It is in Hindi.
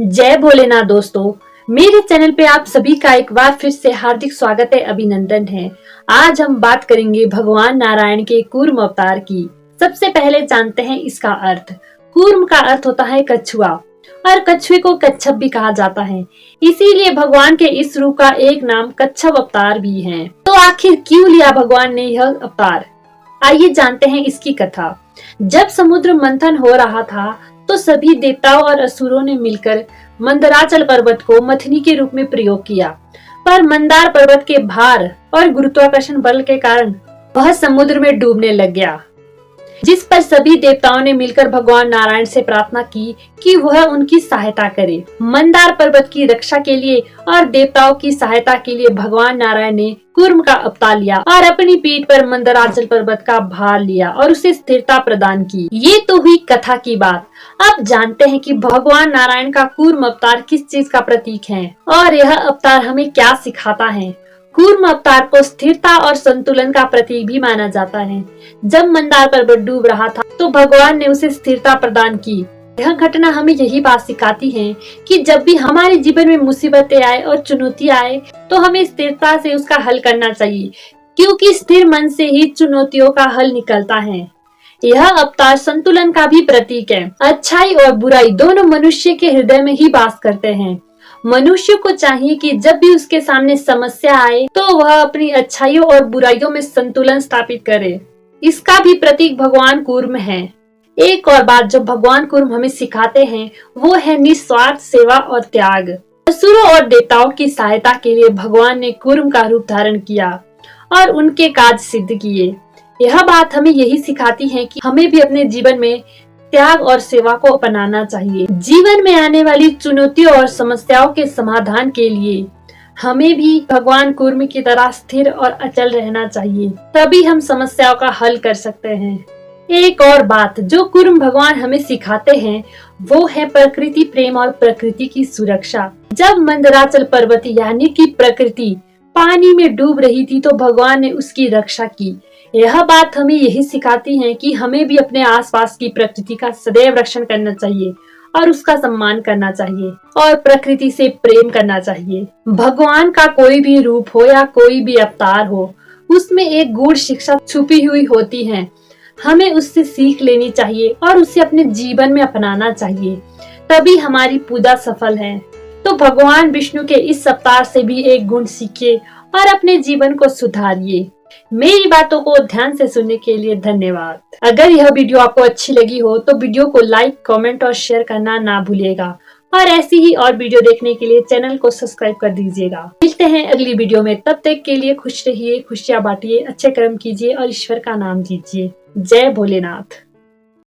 जय भोलेनाथ दोस्तों। मेरे चैनल पे आप सभी का एक बार फिर से हार्दिक स्वागत है, अभिनंदन है। आज हम बात करेंगे भगवान नारायण के कूर्म अवतार की। सबसे पहले जानते हैं इसका अर्थ। कूर्म का अर्थ होता है कछुआ और कछुए को कच्छप भी कहा जाता है, इसीलिए भगवान के इस रूप का एक नाम कच्छप अवतार भी है। तो आखिर क्यों लिया भगवान ने यह अवतार, आइए जानते हैं इसकी कथा। जब समुद्र मंथन हो रहा था तो सभी देवताओं और असुरों ने मिलकर मंदराचल पर्वत को मथनी के रूप में प्रयोग किया, पर मंदार पर्वत के भार और गुरुत्वाकर्षण बल के कारण वह समुद्र में डूबने लग गया, जिस पर सभी देवताओं ने मिलकर भगवान नारायण से प्रार्थना की कि वह उनकी सहायता करे। मंदार पर्वत की रक्षा के लिए और देवताओं की सहायता के लिए भगवान नारायण ने कूर्म का अवतार लिया और अपनी पीठ पर मंदराचल पर्वत का भार लिया और उसे स्थिरता प्रदान की। ये तो हुई कथा की बात। अब जानते हैं कि भगवान नारायण का कूर्म अवतार किस चीज का प्रतीक है और यह अवतार हमें क्या सिखाता है। कूर्म अवतार को स्थिरता और संतुलन का प्रतीक भी माना जाता है। जब मंदार पर्वत डूब रहा था तो भगवान ने उसे स्थिरता प्रदान की। यह घटना हमें यही बात सिखाती है कि जब भी हमारे जीवन में मुसीबतें आए और चुनौतियां आए तो हमें स्थिरता से उसका हल करना चाहिए, क्योंकि स्थिर मन से ही चुनौतियों का हल निकलता है। यह अवतार संतुलन का भी प्रतीक है। अच्छाई और बुराई दोनों मनुष्य के हृदय में ही वास करते हैं। मनुष्य को चाहिए कि जब भी उसके सामने समस्या आए तो वह अपनी अच्छाइयों और बुराइयों में संतुलन स्थापित करे। इसका भी प्रतीक भगवान कूर्म है। एक और बात जो भगवान कूर्म हमें सिखाते हैं वो है निस्वार्थ सेवा और त्याग। असुरों और देवताओं की सहायता के लिए भगवान ने कूर्म का रूप धारण किया और उनके काज सिद्ध किए। यह बात हमें यही सिखाती है कि हमें भी अपने जीवन में त्याग और सेवा को अपनाना चाहिए। जीवन में आने वाली चुनौतियों और समस्याओं के समाधान के लिए हमें भी भगवान कूर्म की तरह स्थिर और अचल रहना चाहिए, तभी हम समस्याओं का हल कर सकते हैं। एक और बात जो कूर्म भगवान हमें सिखाते हैं वो है प्रकृति प्रेम और प्रकृति की सुरक्षा। जब मंदराचल पर्वत यानी कि प्रकृति पानी में डूब रही थी तो भगवान ने उसकी रक्षा की। यह बात हमें यही सिखाती है कि हमें भी अपने आसपास की प्रकृति का सदैव रक्षण करना चाहिए और उसका सम्मान करना चाहिए और प्रकृति से प्रेम करना चाहिए। भगवान का कोई भी रूप हो या कोई भी अवतार हो, उसमें एक गूढ़ शिक्षा छुपी हुई होती है। हमें उससे सीख लेनी चाहिए और उसे अपने जीवन में अपनाना चाहिए, तभी हमारी पूजा सफल है। तो भगवान विष्णु के इस अवतार से भी एक गुण सीखिए और अपने जीवन को सुधारिए। मेरी बातों को ध्यान से सुनने के लिए धन्यवाद। अगर यह वीडियो आपको अच्छी लगी हो तो वीडियो को लाइक, कमेंट और शेयर करना ना भूलिएगा और ऐसी ही और वीडियो देखने के लिए चैनल को सब्सक्राइब कर दीजिएगा। मिलते हैं अगली वीडियो में, तब तक के लिए खुश रहिए, खुशियां बांटिए, अच्छे कर्म कीजिए और ईश्वर का नाम लीजिए। जय भोलेनाथ।